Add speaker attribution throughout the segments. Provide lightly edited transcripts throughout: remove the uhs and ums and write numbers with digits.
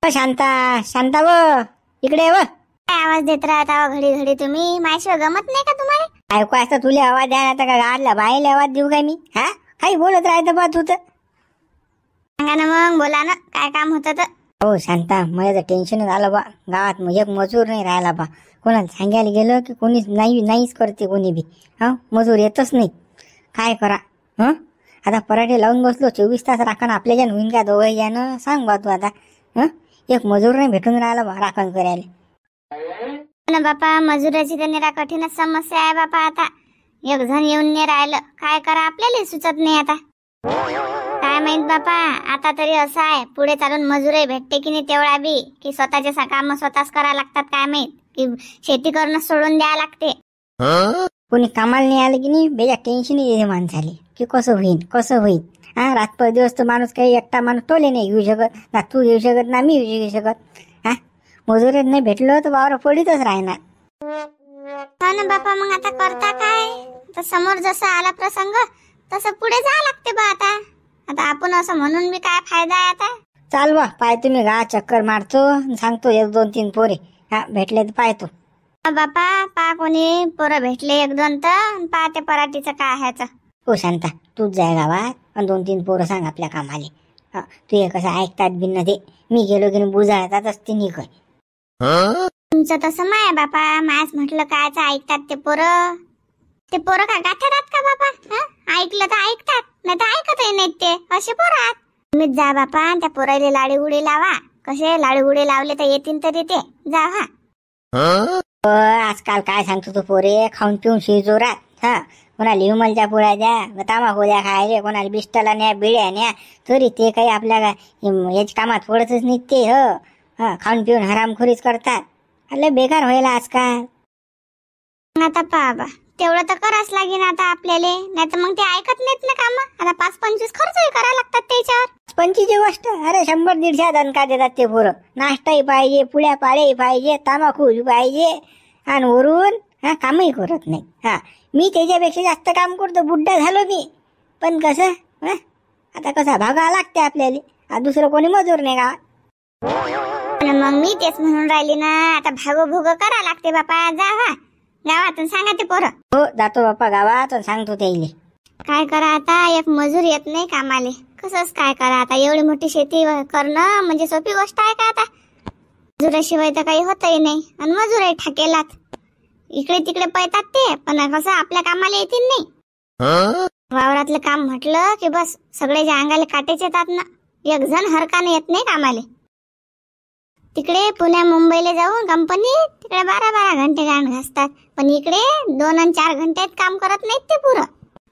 Speaker 1: शांता शांता व इकडे व
Speaker 2: काय आवाज देत राहता घडी घडी तुम्ही? माझ्याशिवाय गमत नाही का तुम्हाला?
Speaker 1: ऐकू असता तुला आवाज द्या आता का गाडला बाहेर आवाज देऊ काय मी? हा काही बोलत राहतं बा तू तर.
Speaker 2: सांगा ना मग, बोला ना, काय काम होतं तर?
Speaker 1: हो शांता, मला तर टेन्शनच आलं बा. गावात एक मजूर नाही राहिला बा. कोणाला सांगायला गेलं की कोणीच नाहीच करते कोणी बी. हा मजूर येतच नाही. काय करा? हं आता पराठे लावून बसलो 24 तास राखण आपल्या ज्यानं होईन का दोघं यानं? सांग बा तू आता. हं एक मजूर नाही भेटून राहिला बा राखण करायला.
Speaker 2: ना बापा, मजुराची तर निरा कठीणच समस्या आहे बापा. आता एक जण येऊन नाही राहिलं, काय करा आपल्याला सुचत नाही आता. काय माहित बापा, आता तरी असं आहे पुढे चालून मजुरी भेटते की नाही तेवढा बी, की स्वतःचे काम स्वतःच करायला लागतात. काय माहित की शेती करणं सोडून द्यायला लागते.
Speaker 1: कोणी कामाला नाही आलं की नाही बेजा टेन्शन येते माणसाले की कसं होईल. हा रातभर दिवस तर माणूस काही एकटा माणूस टोले नाही घेऊ शकत ना, तू घेऊ शकत ना मी घेऊ शकत. हा मजुरीत नाही भेटलं तर वावर पडीतच राहणार.
Speaker 2: हो ना बापा, मग आता करता काय? तर समोर जसं आला प्रसंग तसं पुढे जा लागते बा. आता आपण असं म्हणून बी काय फायदा आहे आता?
Speaker 1: चाल बा पाय तुम्ही गा चक्कर मारतो सांगतो 1-2-3 पोरे हा भेटले तर पाहतो.
Speaker 2: बापा पा कोणी पोरं भेटले 1-2 तर पा ते पराठीचं काय ह्याचं.
Speaker 1: हो शांता, तूच जाय गावात आणि 2-3 पोरं सांग आपल्या कामाले. हा तू हे कसं ऐकतात बिन्न ते मी गेलो की बुजाळतातच ते निघ.
Speaker 2: तुमचं तसं माय बापा, मायच म्हटलं कायच ऐकतात ते पोरं. ते पोरं का गाठ्यात का बापा? ऐकलं तर ऐकतात, नाही तर ऐकतही नाहीत ते असे पोरं आहेत. तुम्हीच जा बापा, त्या पोराले लाडी गुडी लावा. कसे लाडी गुडी लावले तर येतील तरी ते जा.
Speaker 1: आजकाल काय सांगतो तू पोरे, खाऊन पिऊन शिजोरात. हा कोणाला हिमलच्या पोळ्या द्या, तांबाखू द्या खायले, कोणाला बिस्टला न्या, बिड्या न्या, तरी ते काही आपल्या याच्या कामात पडतच नाही ते. हा खाऊन पिऊन हरामखोरीच करतात. अरे बेकार व्हायला आजकाल.
Speaker 2: आता बाबा तेवढं तर करावंच लागेल आता आपल्याला, नाही तर मग ते ऐकत नाहीत ना काम. आता 5-25 खर्चही करायला लागतात त्याच्यावर.
Speaker 1: 25ची गोष्ट, अरे 100-150 दणका देतात ते पोरं. नाश्ताही पाहिजे, पुड्या पाड्याही पाहिजे, तांबाखू पाहिजे आणि वरून हा कामही करत नाही. हा मी त्याच्यापेक्षा जास्त काम करतो, बुड्ढा झालो मी. पण कसं आता कसा भागा लागते आपल्याला, दुसरं कोणी मजूर नाही गावात.
Speaker 2: मग मी तेच म्हणून राहिली ना, आता भागो भोग करा लागते बापा. जा गावातून सांगा ते पोरं.
Speaker 1: हो जातो बापा गावात आणि सांगतो त्याईले.
Speaker 2: काय करा आता, एक मजूर येत नाही कामाले, कसंच काय करा आता. एवढी मोठी शेती करणं म्हणजे सोपी गोष्ट आहे का आता? मजुराशिवाय तर काही होतही नाही, आणि मजूरही ठाकेलात इकडे तिकडे पळतात ते, पण कसं आपल्या कामाला येतील नाही. वावरातलं काम म्हटलं की बस सगळ्याच्या अंगाला काटेच येतात ना. एक जण हरकाने येत नाही कामाले. तिकडे पुण्या मुंबईला जाऊन कंपनी तिकडे 12-12 घंटे गाण घासतात, पण इकडे 2 आणि 4 घंट्यात काम करत नाहीत ते पुरं.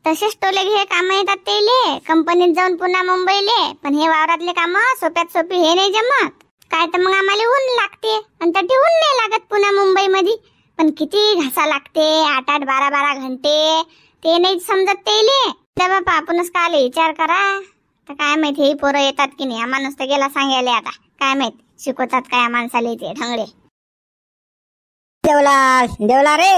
Speaker 2: तसेच टोले घे काम येतात तेले कंपनीत जाऊन पुन्हा मुंबईले, पण हे वावरातले काम सोप्यात सोपी हे नाही जमत. काय तर मग आम्हाला ऊन लागते, आणि तर ऊन नाही लागत पुन्हा मुंबई मध्ये, पण किती घासा लागते 8-8, 12-12 घंटे. ते नाही समजत तेले. बापा आपणच काल विचार करा. तर काय माहित हे पोरं येतात की नाही, माणूस तर गेला सांगायला. आता काय माहित शिकवतात काय माणसाला ते ढंगडे.
Speaker 1: देवला रे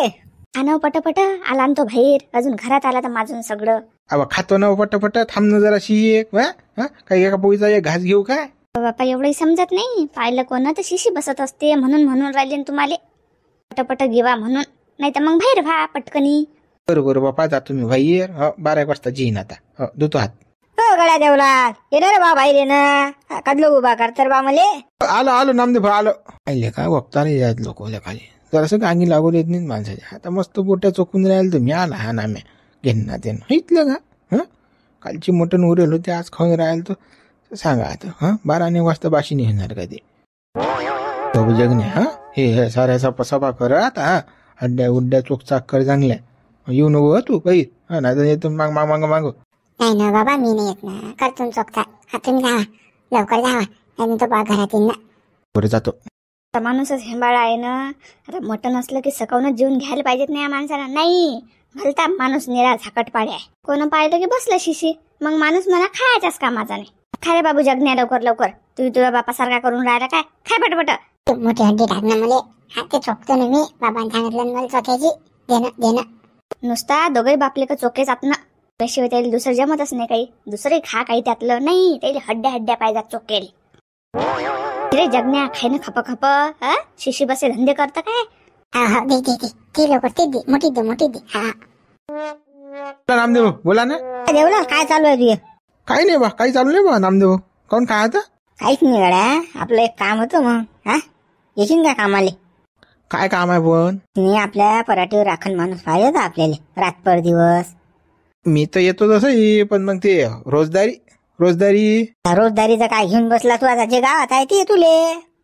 Speaker 2: आनो पटपट आला तो बाहेर, अजून घरात आला तर माझून सगळं.
Speaker 3: अबा खातो ना पटपट, थांब ना जराशी एक काही एका पोळीचा एक घास घेऊ काय?
Speaker 2: बापा एवढंही समजत नाही, पाहिलं कोण तर शिशी बसत असते म्हणून राहिले तुम्हाला पटपट घेवा म्हणून, नाही तर मग बाहेर व्हा पटकनी.
Speaker 3: बरोबर बापा जातो मी बाहेर. 12 वाजता येईन आता. धुतो हात.
Speaker 1: हो गड्या देवला येणार बा बाहेर येणं कदलो उभा कर तर बा मले.
Speaker 3: आलो नामदेव आलो. आले का बघता नाही यात लोक खाली जरासं गांगी लागून येत नाही माणसाच्या. आता मस्त बोट्या चोकून राहील तुम्ही आला हा नाम्या घेणं ते इथलं का. कालची मटण उरेल होते आज खाऊन राहील तर सांगा आता 12 वाजता बाशी नाही होणार का ते जगणे. हे साऱ्या सभा कर आता. हड्ड्या उड्ड्या चोक चाक कर चांगल्या. येऊ नको तू काही नाही तर येतो माग
Speaker 2: नाही ना बाबा, मी नाही येत ना. करतून चोखता तुम्ही जावा, लवकर जावा, नाही तो बा घरात येईल ना.
Speaker 3: बरं जातो.
Speaker 2: माणूसच हेंबाळा आहे ना. आता मटण असलं की सकाळूनच जेवून घ्यायला पाहिजेत नाही माणसाला. नाही भलता माणूस निरा झाकट पाड्या. कोण पाहिलं की बसलं शिशी, मग माणूस म्हणा खायच्याच कामाचा नाही. खा रे बाबू जगण्या लवकर. तुझ्या बापासारखा करून राहिला काय? खाय पटपट.
Speaker 4: मोठी हड्डी टाक ना मले. ते चोखतो ना मी. बाबांनी सांगितलं मला चोखायची. देणं
Speaker 2: नुसता दोघे बापले का चोखे जात ना. त्याशिवाय त्याला दुसरं जमतच नाही काही. दुसरे खा काही त्यातलं नाही, त्याला हड्ड्या पाहिजेत चोखेल. रे जगण्या खाय ना खप खप हा शिशी बसे धंदे करतं काय
Speaker 4: हा हा दे दे दे ती लवकर ते दे मोठी दे हा
Speaker 3: बोला नामदेव बोला ना.
Speaker 1: देवला काय चालू आहे तुझे?
Speaker 3: काही नाही बा, काही चालू नाही बा नामदेव. कोण काय आता?
Speaker 1: काहीच नाही गड्या, आपलं एक काम होतं मग. हा येशील का कामाले?
Speaker 3: काय काम आहे पण?
Speaker 1: मी आपल्या पराठीवर राखण माणूस पाहिजे होता आपल्याला रातभर दिवस.
Speaker 3: मी तर येतो तसंही, पण मग ते रोजदारी
Speaker 1: रोजदारीचं काय घेऊन बसला तू आता? जे गावात आहे ते तुले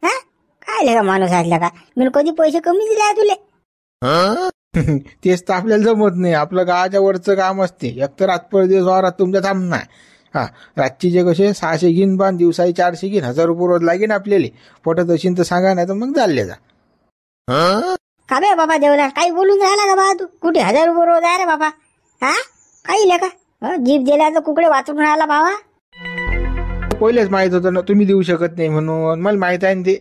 Speaker 1: हा काय का माणूस असला का? मी कधी पैसे कमी दिले आहे तुले?
Speaker 3: तेच तर आपल्याला जमत नाही. आपलं गावाच्या वरचं काम असते. एक तर रातभर दिवस वावरात तुमच्या थांबणार. हा रातची जे कसे 600 घेईन पण दिवसाही 400 घेईन, 1000 रुपये रोज लागेन आपल्याला. पटत असेल तर सांगा, नाही तर मग चालले जा.
Speaker 1: का बे बाबा देवला काही बोलून राहिला का बा तू? कुठे 1000 रुपये रोज आहे रे बाबा? हा काही का जीभ दिल्याचं कुकडे वाचून राहिला बाबा?
Speaker 3: पहिलेच माहित होतं ना तुम्ही देऊ शकत नाही म्हणून. मला माहित आहे ना ते.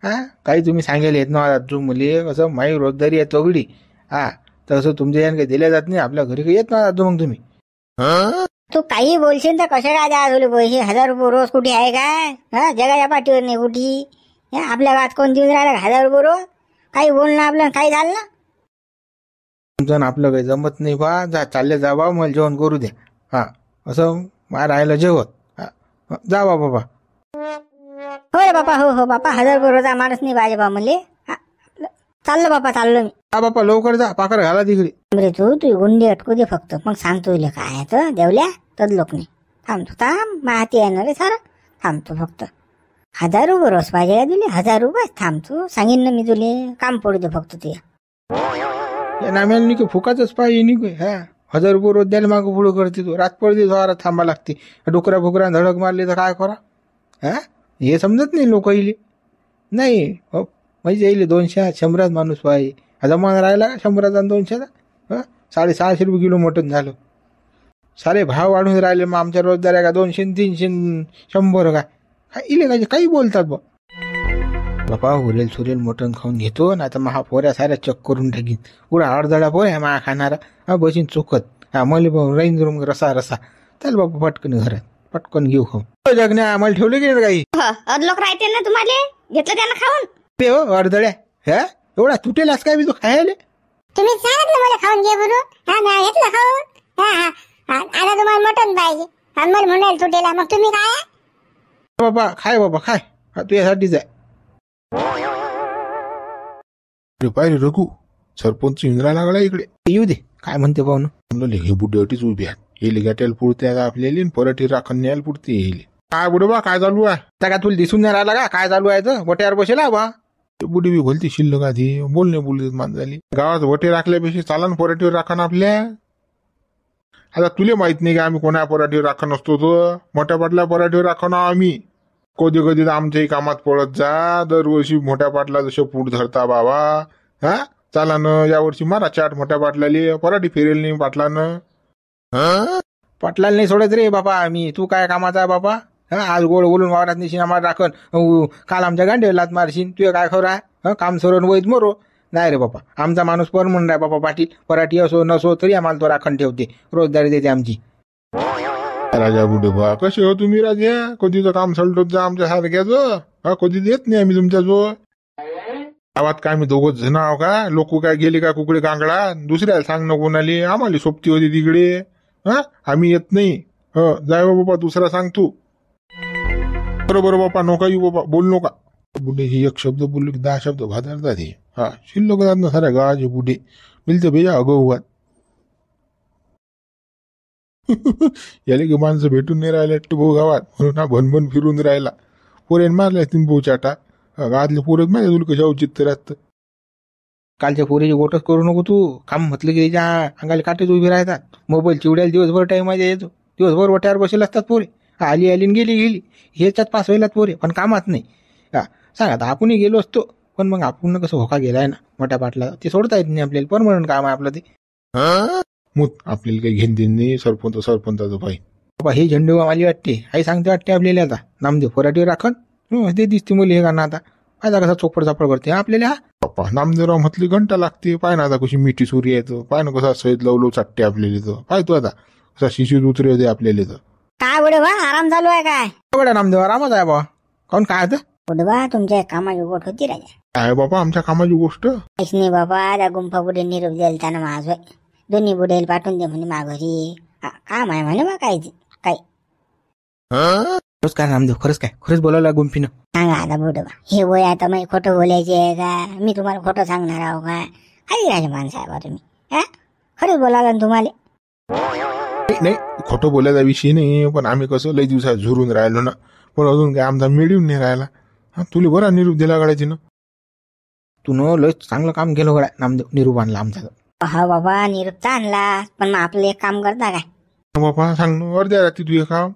Speaker 3: हा काही तुम्ही सांगायला येत ना तू मुले कसं माही रोजदारी आहे तगडी. हा तसं तुमच्या यानं काही दिल्या जात नाही. आपल्या घरी काही येत ना मग तुम्ही.
Speaker 1: तू काही बोलशील तर कशा काय द्या तुला पैसे? 1000 रुपये रोज कुठे आहे काय? हा जगाच्या पाठीवर नाही कुठे. आपल्या गावात कोण देऊन राहिला 1000 रुपये रोज? काही बोलणं आपलं काही झालं ना?
Speaker 3: तुमचं आपलं काही जमत नाही बा. जा चालले जा बा, मला जेवण करू द्या. हा असं मा राहायला जेवत. हा जा बा बाबा.
Speaker 1: हो रे बापा, हो बापा, 1000 रुपये रोज माणूस नाही पाहिजे बा मले. चाललो बापा, चाललो मी.
Speaker 3: हा बापा लवकर जा, पाकर घाला तिकडे.
Speaker 1: रे तू गुंडी अटकू दे फक्त, मग सांगतो तुला काय आहे तर देवल्या तर लोक नाही. थांब माहिती आहे ना रे सारं. थांबतो फक्त. 1000 रुपये रोज पाहिजे का तुले? 1000 रुपये थांबतो, सांगेन ना मी तुले. काम पडू दे फक्त ते.
Speaker 3: या नाम्याला नाही फुकाच पाहिजे नाही काय. हा 1000 रुपये रोज द्यायला मागं पुढं करते तू. रात पडते जोरात थांबा लागते. डोकरा फुकरा धडक मारली तर काय करा? हा हे समजत नाही लोक इले. नाही हो म्हणजे येईल 200 100 माणूस पाहिजे. जमान राहिला 100 आणि 200. 650 रुपये किलो मटण झालं. सारे भाव वाढून राहिले. मग आमच्या रोजदार का 200 300 100 काय इले काय काही बोलतात बा. बापा उरेल सुरेल मटण खाऊन घेतो, नाही तर महा पोऱ्या साऱ्या चक करून टाकीन. पुढा अडधडा पोऱ्या मा खाणारा. हा बसीन चोखत. हा मला राहीन रूम रसा चल बापा पटकन घरात पटकन घेऊ खाऊन. जगण्या आम्हाला ठेवले की नाही काही?
Speaker 2: लोक राहते ना तुम्हाला घेतलं त्यांना खाऊन.
Speaker 3: पे हो अडधड्या. हा एवढा तुटेलास काय मी तो खायला?
Speaker 4: तुम्ही सांगितलं मला खाऊन घे म्हणून. हा ना घेतलं खाऊन. हा हा आता तुम्हाला मटण पाहिजे आणि मला म्हणाल तुटेला, मग तुम्ही काय?
Speaker 3: बाबा खाय बाबा खाय. हा तुझ्यासाठीच आहे.
Speaker 5: पाहिजे रघु सरपंच इंद्रा लागला इकडे.
Speaker 3: येऊ दे काय म्हणते पाहुणं.
Speaker 5: म्हणलं हे बुड्डे अटीच उभी आहेत. येईल गाट्याला पुरते आता आपल्याला पराठी राखण न्यायला पुरते येईल. काय बुडे बा काय चालू आहे?
Speaker 3: आता का तुला दिसून नाही राहिला का काय चालू आहे? तर वट्यावर बसेला बा.
Speaker 5: बुडी बी भलती शिल्लक आधी बोलणे बोलत माणसाली. गावात वटे राखल्यापेक्षा चाला ना पराठीवर राखण आपल्या. आता तुले माहित नाही का आम्ही कोणा पराठीवर राखण असतो? तो मोठ्या पाटल्या पराठीवर राखण आम्ही. कधी कधी तर आमच्याही कामात पडत जा. दरवर्षी मोठ्या पाटला जसं पूट धरता बाबा. हा चाला ना यावर्षी मारा चाट मोठ्या पाटलाले. पराठी फिरेल नाही पाटलानं.
Speaker 3: पाटलाला नाही सोडत रे बापा आम्ही. तू काय कामाचा आहे बापा? हा आज गोड बोलून वावरात नेशीन आम्हाला राखण. काल आमच्या गांडीवर लात मारशीन. तुझं काय खरं आहे? काम सरून वैद मरो. नाही रे बापा आमचा माणूस परमनंट आहे बापा पाटील. पराठी असो नसो तरी आम्हाला तो राखण ठेवते. रोजदारी देते आमची.
Speaker 5: राजा बुडे बा कसे हो तुम्ही राजा? कधी तर काम सलटत जा आमच्या सारख्याचं. हा कधी देत नाही आम्ही तुमच्या जवळ. गावात काय मी दोघच जण आहो का? लोक काय गेले का कुकडे कांगडा? दुसऱ्याला सांग न कोणाले. आम्हाला सोबती होती तिकडे. हा आम्ही येत नाही. जाय बाबा दुसरा सांग तू. बरोबर बापा नका येऊ बाबा बोल नका. बुडे ही एक शब्द बोललो की 10 शब्द भादरतात हे. हा शिल्लक जात ना साऱ्या गावाचे बुडे मिळते बेजा अगोवात. याले की माणसं भेटून नाही राहिले भाऊ गावात म्हणून हा भनभन फिरून राहिला. पोरेन मारल्या तीन भाऊ चाटा. गावातले पोरत माहिती तुला कशा औचित्य राहत.
Speaker 3: कालच्या पोरीची गोटच करू नको तू. काम म्हटलं की त्याच्या अंगाला काटेच उभी राहतात. मोबाईल चिवड्याला दिवसभर टाइम येतो. दिवसभर वट्यावर बसेल असतात पोरे. आली आली गेली ह्याच्यात पास व्हायलात पोरे पण कामात नाही. हा सांग आता आपणही गेलो असतो पण मग आपण कसं होका गेलाय ना मोठ्या पाटला. ते सोडता येत नाही आपल्याला. परमनंट काम आहे आपलं ते.
Speaker 5: मूत आपल्याला काही घेण देण नाही. सरपंचाचं पाहिजे
Speaker 3: बाबा हे झेंडू आली वाटते. आई सांगते वाटते आपल्याला आता नामदेव पराठीवर राखण. ते दिसते मुली हे गाणं आता. आता कसा चोपड चापड करते आपल्याला.
Speaker 5: बाप्पा नामदेवराव म्हटली घंटा लागते. पाय ना आता कशी मिठी सुरी येतं. पाय ना कसा सैद लवलो चाटते आपल्याला. तर पाय तू आता कसा शिशीत उतरे होते आपल्याला. तर
Speaker 1: काय बडे बा आराम चालू आहे काय?
Speaker 3: बडा नामदेव आरामच आहे बा. कोण काय आता
Speaker 1: बुडबा तुमच्या कामाची गोट होती राजा.
Speaker 5: काय बाबा आमच्या कामाची गोष्ट?
Speaker 1: काहीच नाही बाबा. त्या गुंफा बुडे निरोप द्यायला त्यानं माझ दोन्ही बुडेल पाठवून दे म्हणे माघारी. काम आहे म्हणे बा काही काही.
Speaker 3: खरंच काय नामदेव? खरंच बोलावला गुंफीनं?
Speaker 1: सांगा आता बुडबा. हे वय आता मग खोटं बोलायचे आहे का? मी तुम्हाला खोटं सांगणार आहो का? काही राजा माणसं आहे बा तुम्ही. खरंच बोलावला ना तुम्हाला?
Speaker 5: नाही खोटं बोलायचा विषय नाही, पण आम्ही कसं लई दिवसात झुरून राहिलो ना, पण अजून काय आमचा मिळून नाही राहिला. तुला बरा निरूप दिला गड्याची ना.
Speaker 3: तू लय चांगलं काम केलं गड्या नामदेव. निरूप आणला आमचा.
Speaker 1: हा बाबा निरूप आणला, पण मग आपलं एक काम करता काय?
Speaker 5: बाबा सांग ना, अर्ध्या रात्री तू हे काम.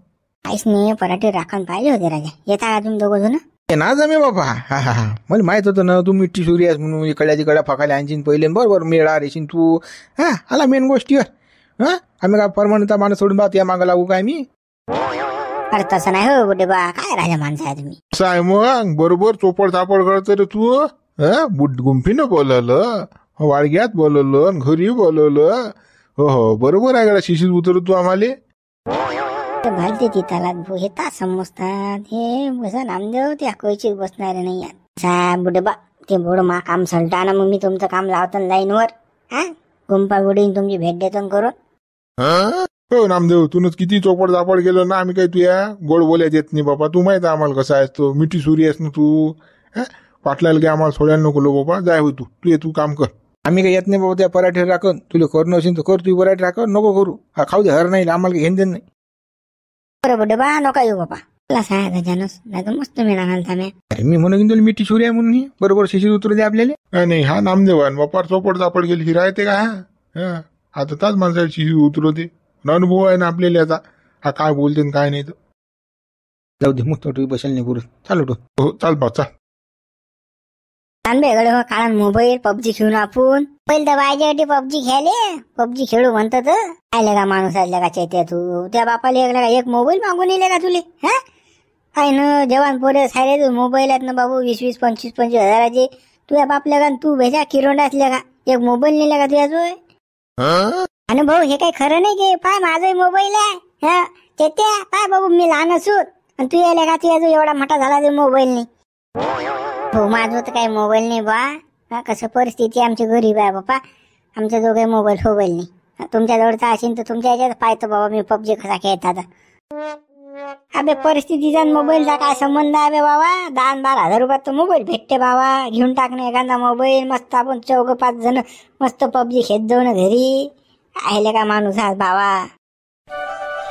Speaker 1: काहीच नाही, पराठे राखण पाहिजे होते राजा. येता का तुम्ही दोघं जण?
Speaker 3: ना जमे बाबा. हा मला माहित होतं ना तू मिठी सूर्य आहेस म्हणून. इकडल्या तिकडल्या फकाले आणशील पहिले बरोबर मेळा रेशीन तू. आला मेन गोष्टीवर. आम्ही काय परमनंट माणूस सोडून बात या मागं लागू काय मी?
Speaker 1: अरे तसं नाही हो बुड्डे बा. काय राजा माणसं आहे तुम्ही?
Speaker 5: असं आहे मग बरोबर चोपड चापड करतो रे तू. गुंफीनं बोलवलं, वाडग्यात बोलवलं, घरी बोलवलं. हो बरोबर आहे गड्या. शिशीत उतरत तू आम्हाला.
Speaker 1: घालते ती तालात भू. हे तास समजतात. हे बसा नामदेव त्या कोयचीत बसणारे नाही साहेब बुड्डे बा. ते बोडं मा काम सलटा ना, मग मी तुमचं काम लावतो लाईनवर. गुंपा गुडीन तुमची भेट देतो करून.
Speaker 5: हो नामदेव, तूनच किती चोपड चापड केलं ना. आम्ही काही तुया गोड बोलायच येत नाही बाबा. तू माहित आहे आम्हाला कसं आहेस तो. मिठी सूर्य आहेस ना तू. पाटलाला काय आम्हाला सोडायला नको लो बाबा. जाय होय तू ये तू काम कर.
Speaker 3: आम्ही काही येत नाही बाबा त्या पराठे राखून. तुला करणं असेल तर कर. तू पराठे राखून नको करू. खाऊ दे हर नाही. आम्हाला घेऊन देत नाही.
Speaker 1: बरं बुड्डे बा नका येऊ बाबा. तुला सांगायचं जानस नाही तर मस्त मिळा घालता मी.
Speaker 3: अरे मी म्हणून तुला मिठी सूर्य आहे म्हणून बरोबर शिशीत उतरू दे आपल्याला.
Speaker 5: नाही हा नामदेवान बापा चोपड चापड गेली ही राहते का? आता ताच माणसाची शिशी उतरवते. अनुभव आहे ना आपल्याला याचा. हा काय बोलते काय नाही तर.
Speaker 3: जाऊ दे मग तू बसेल नाही पुरत. चालू तू.
Speaker 5: हो चाल बा चाल.
Speaker 1: वेगळे हो काळात मोबाईल पबजी खेळून आपण पहिले तर बायच्यासाठी पबजी खेळले. पबजी खेळू म्हणतात. आले का माणूस आले का चैत्या तू. त्या बापाला एक मोबाईल मागून येले का तुले? काय ना जवान पोरे सारे तू मोबाईल आहेत ना बाबू. 20-20, 25-25 हजाराचे. तुझ्या बापल्या का तू भेजा किरोंडा असल्या का एक मोबाईल नेला का तुझ्या जोय? आणि भाऊ हे काही खरं नाही की पाय माझाही मोबाईल आहे. चैत्या पाय बाबू मी लहान असून आणि तू यायला का तुझ्या जो एवढा मोठा झाला ते मोबाईल नाही. हो माझं तर काही मोबाईल नाही बा. कसं परिस्थिती आमची गरीब आहे बापा. आमच्या जो काही मोबाईल नाही. तुमच्या जवळचा असेल तर तुमच्या याच्यात पाहतो बाबा मी पबजी कसा खेळतात. अबे परिस्थितीचा मोबाईलचा काय संबंध आहे बे बाबा. 10-12 हजार रुपयात तर मोबाईल भेटते बाबा. घेऊन टाकणे एखादा मोबाईल मस्त आपण 4-5 जण मस्त पबजी खेळ जाऊ ना घरी. आहिले का माणूस आज बाबा.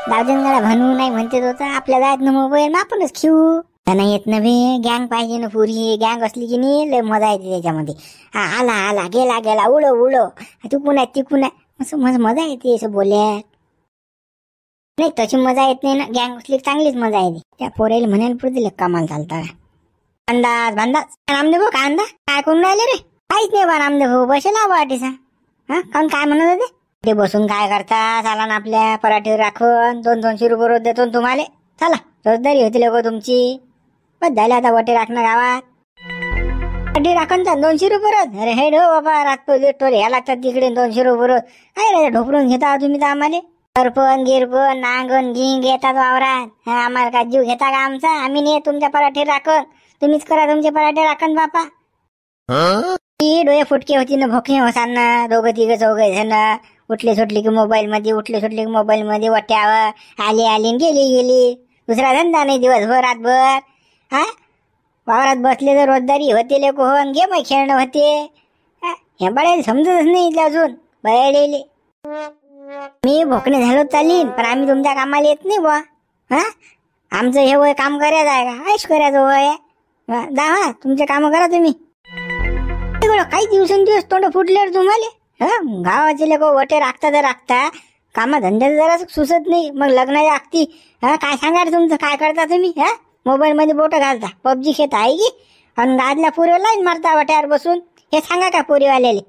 Speaker 1: दावजनगडा म्हणू नाही म्हणते होता. आपल्या जायत ना मोबाईल मग आपणच खेळू. नाही येत ना बे. गँग पाहिजे ना पुरी. गँग असली की नाही लय मजा येते त्याच्यामध्ये. आला गेला उडो तिकून आहे तिकून आहे असं मजा येते असं बोल्यात. नाही तशी मजा येत नाही ना. गँग असली चांगलीच मजा येते. त्या पोरायला म्हणायला पुढे कामाला चालता. अंदाज नामदेव काय अंदाज काय करून राहिले रे? काहीच नाही बा नामदेव. बसेला वाटीसा. काऊन काय म्हणत होते ते? बसून काय करता? चला ना आपल्या पराठीवर राखून 200-200 रुपये रोज देतो तुम्हाला. चला रोजदारी होती लोक तुमची. बस झाले आता वटे राखणं गावात. वटे राखून 200 रुपये रोज. अरे हे ढो बाबा राततो या लागतात तिकडे 200 रुपये रोज. काय रे ढोपळून घेता तुम्ही तर आम्हाला. सरपण गिरपण नांगण गिंग येतात वावरात. आम्हाला काय जीव घेता का आमचा? आम्ही नाही तुमच्या पराठे राखण. तुम्हीच करा तुमचे पराठे राखण बापा. ती डोळे फुटके होती ना भोके होसान ना. 2-3-4 जण उठले सुटले की मोबाईल मध्ये वट्यावर आली गेली. दुसरा धंदा नाही दिवसभर रातभर. वावरात बसले तर रोजदारी होते लेको हो. गेम खेळणं होते. हे बळेल समजतच नाही इथलं अजून बळेले. मी भोकणे झालो चालीन पण आम्ही तुमच्या कामाला येत नाही बुवा. आमचं हे वय काम करायचं आहे का? ऐश करायचं वय. दावा तुमचे काम करा तुम्ही. काही दिवसेंदिवस तोंड फुटले तुम्हाला. गावाचे लोक वटे राखता कामा धंद्याचं जरा सुचत नाही. मग लग्नाच्या आगती काय सांगा तुमचं काय करता तुम्ही? मोबाईल मध्ये बोट घालता पबजी खेळता आहे की. आणि गाडल्या पोरीवर लाईन मारता वट्यावर बसून. हे सांगा का पोरीवाल्याले?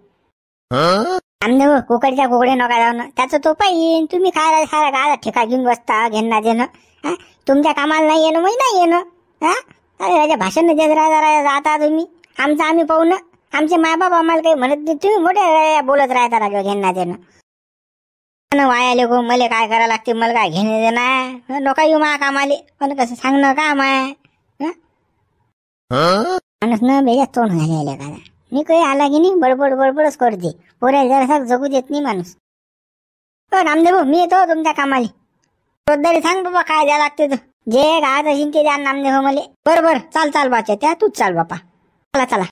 Speaker 1: आमदेव कुकडच्या कोकडे नका जाऊन. त्याचं तो पाहिजे. तुम्ही काय सारा गाडा ठेका घेऊन बसता घेणं देणं. तुमच्या कामाला नाही येणं मग नाही येणं. अरे भाषण देत राहता तुम्ही. आमचं आम्ही पाहू ना. आमचे मायबाप आम्हाला काही म्हणत नाही. तुम्ही मोठे बोलत राहता राजा घेणं देणं. वायाले गो मला काय करायला लागते. मला काय घेणे देणार नका येऊ मा कामाले. पण कसं सांगणं काम आहे. माणूस ना बेजात तोंड घालायला का मी काही आला की नाही बडबड बडबडच करते पोऱ्या जरासा जगू देत नाही माणूस. नामदेव भाऊ, मी येतो तुमच्या कामाली. रोजदारी सांग बाबा काय द्या लागते तर जे गात असेल ते द्या नामदेव भाऊ मला. बरोबर चाल बाच्या त्या तूच चाल बापा. चला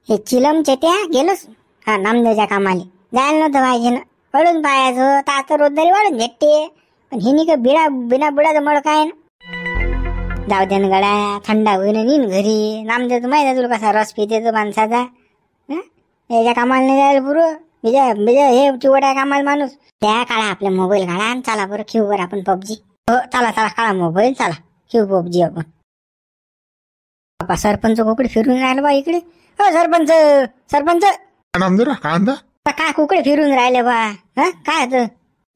Speaker 1: हे चिलमचे त्या गेलोच हा नामदेवच्या कामाली जायला नव्हतं पाहिजे ना. पडून पाहायचं तर आता रोजदारी वाढून भेटते पण हे का बिना बुडाचं मळ काय ना. जाऊ दे ना गड्या थंडा होईन नीन घरी. नामदेव तर माहिती तुला कसा रस पिते तो माणसाचा. याच्या कामाला नाही जायला पुरं बिजा हे चिवड्या कामाला माणूस. त्या काळा आपल्या मोबाईल काढा आणि चला बरं खेळू बरं आपण पबजी. हो चला काळा मोबाईल चला खेळू पबजी आपण. बापा सरपंच कुकडे फिरून राहिलं बा इकडे. हो सरपंच
Speaker 5: नामदेवराव काय म्हणता?
Speaker 1: काय कुकडे फिरून राहिले बा. काय होतं?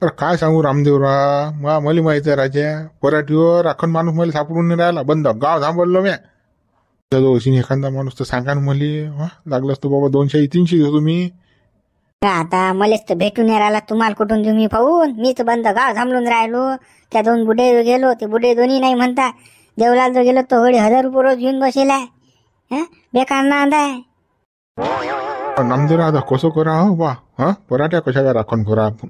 Speaker 5: तर काय सांगू रामदेवराव मला माहिती आहे राजा पराठीवर राखण माणूस मला सापडून नाही राहिला. बंद गाव थांबवलं म्या. त्याजवळ एखादा माणूस तर सांगा ना मला. लागलं असतं बाबा 200-300 देतो मी.
Speaker 1: आता मलेच तर भेटून नाही राहिला तुम्हाला कुठून तुम्ही पाहून. मीच बंद गाव थांबलून राहिलो. त्या 2 बुडे गेलो ते बुडे दोन्ही नाही म्हणता. देवलाल जो गेलो तो होडी 1000 रुपये रोज घेऊन बसेलाय. बेकार ना आहे.
Speaker 5: नामदेवराव आता कसं करा हो बा. पराठ्या कशा काय राखण करा आपण.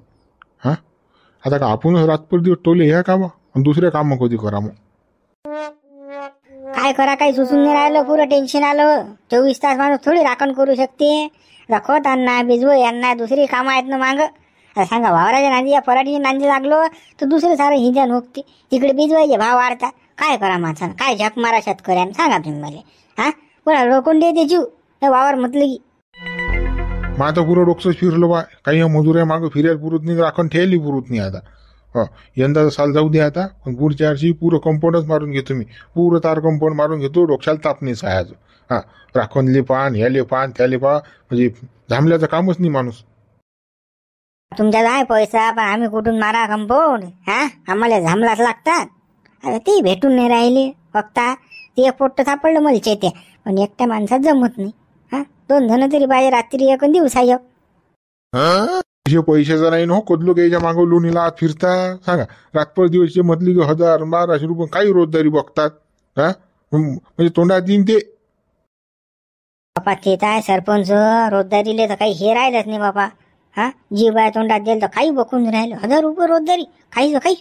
Speaker 5: आता का आपण रातभर दिवस टोले ह्या का बा दुसरे काम कधी करा मग.
Speaker 1: काय करा काही सुचून नाही राहिलं. पुरं टेन्शन आलं. 24 तास माणूस थोडी राखण करू शकते. खत आणणार भिजवू यांना दुसरी कामं आहेत ना मागं. आता सांगा वावराच्या नांदी या पराठीची नांदी लागलो तर दुसरं सारं हिंजन होते. तिकडे भिजवायचे भाव वाढता. काय करा माणसानं काय झक मारा शेतकऱ्यानं सांगा तुम्ही मला. कोणा रोखून देते जीव वावर म्हटलं की.
Speaker 5: मग आता पुरं डोकसंच फिरलो बा. काही मजुऱ्या मागं फिरायला पुरत नाही राखण ठेवली पुरत नाही आता. यंदा साल जाऊ दे आता पण पुढच्या वर्षी पुरं कंपाऊंडच मारून घेतो मी. पुरं तार कंपाऊंड मारून घेतो. डोक्याला ताप नाही सहायचं. राखणले पान ह्याले पान त्याले पा म्हणजे झांबल्याचं कामच नाही माणूस.
Speaker 1: तुमच्यात आहे पैसा पण आम्ही कुठून मारा कंपाऊंड. आम्हाला झांबलाच लागतात. आता ते भेटून नाही राहिले. फक्त ते एक पोट्ट सापडलं मला चेत्या पण एकट्या माणसात जमत नाही. 2 जण तरी पाहिजे रात्री एक दिवसा एक.
Speaker 5: पैशाचा नाही ना कदलो याच्या मागं लोणीला आत फिरता. सांगा रातभर दिवसचे म्हटली की 1000-1200 रुपये काही रोजदारी बघतात. म्हणजे तोंडात येईन ते.
Speaker 1: बापा ते काय सरपंच रोजदारीले तर काही हे राहिलंच नाही बापा. जी बाय तोंडात गेलं तर काही बघून राहिलं. 1000 रुपये रोजदारी काही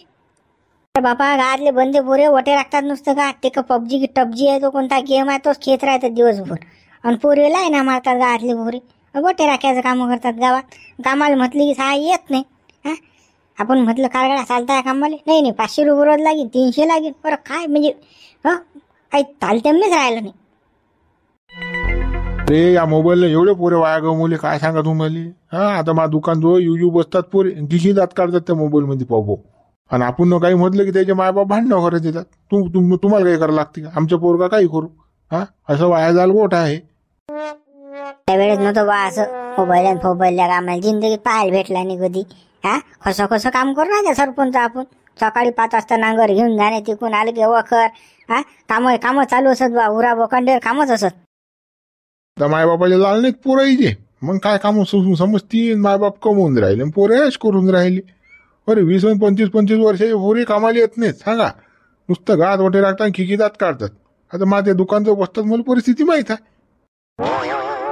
Speaker 1: बापा गावातले बंदे पोरे वटे राखतात नुसतं का. ते का पबजी की टबजी आहे तो कोणता गेम आहे तोच खेळत राहतात दिवसभर. आणि पोरेला आहे ना मारतात गावातले पोरे. वटे राखायचं कामं करतात गावात. कामाला म्हटलं की सहाय्य येत नाही. आपण म्हटलं कारगाडा चालताय कामाला नाही 500 रुपये रोज लागेल 300 लागेल. बरं काय म्हणजे काही तालतेमनेच राहिलं नाही.
Speaker 5: अरे या मोबाईलला एवढे पोरे वाया गमवले काय सांगा तुम्हाला. आता माझं दुकान जो यू बसतात पोरे दिशी दात काढतात त्या मोबाईल मध्ये पाहू. आणि आपण काही म्हटलं की त्याचे मायबाप भांडणं करत येतात. तुम्हाला काही करावं लागते का. आमच्या पोरगा काही करू. असं वाया जायला गोठ आहे.
Speaker 1: त्यावेळेस नव्हतं बा असं मोबाईलच्या कामाला जिंदगी पाहायला भेटला नाही कधी. कसं काम करू ना सरपंच आपण. सकाळी 5 वाजता नांगर घेऊन जाणे तिकून आलं की वखर. कामं चालू असत बा. उरा बोकांडेर कामच असत.
Speaker 5: तर मायबापाला लाल नाहीत पोरं इथे. मग काय काम समजती. मायबाप कमवून राहिले पोरे ऐश करून राहिले. अरे 20-25 वर्षाचे पोरी कामाला येत नाहीत. सांगा नुसतं गात वटे राखतात खिकी दात काढतात. आता माझ्या दुकानचं बसतात मला परिस्थिती माहित आहे.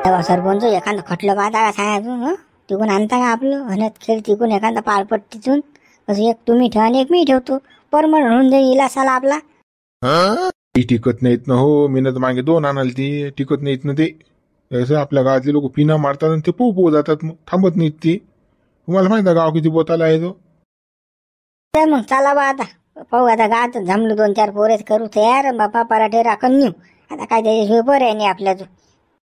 Speaker 1: तेव्हा सरपंच एखादं खटलं पाहता का सांगा तिकून आणता का आपलं हनत खेळ तिकून एखादा पाळपट्टीतून. कसं एक तुम्ही ठेवा आणि एक मी ठेवतो. परमनंट होऊन जाईल इलासाला आपला.
Speaker 5: ती टिकत नाहीत ना हो. मेहनत मागे 2 आणाल ती टिकत नाहीत ना ते. असं आपल्या गावातले लोक पिना मारतात आणि ते पोहू जातात. मग थांबत नाहीत ती. तुम्हाला माहित आहे गाव किती बोताला आहे तो.
Speaker 1: मग चला बा आता पाहू. आता गावात जमलो 2-4 पोरेच करू तयार. बापा पराठे राखण नेऊ. आता काय त्याच्याशिवाय बरं आहे नाही आपल्या जो.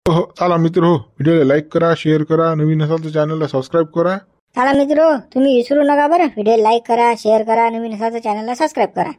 Speaker 5: हो चला मित्र हो व्हिडिओला लाईक करा शेअर करा. नवीन असाल तर चॅनलला सबस्क्राईब करा.
Speaker 1: चला मित्र तुम्ही विसरू नका बरं. व्हिडिओ लाईक करा शेअर करा. नवीन असाल तर चॅनलला सबस्क्राईब करा.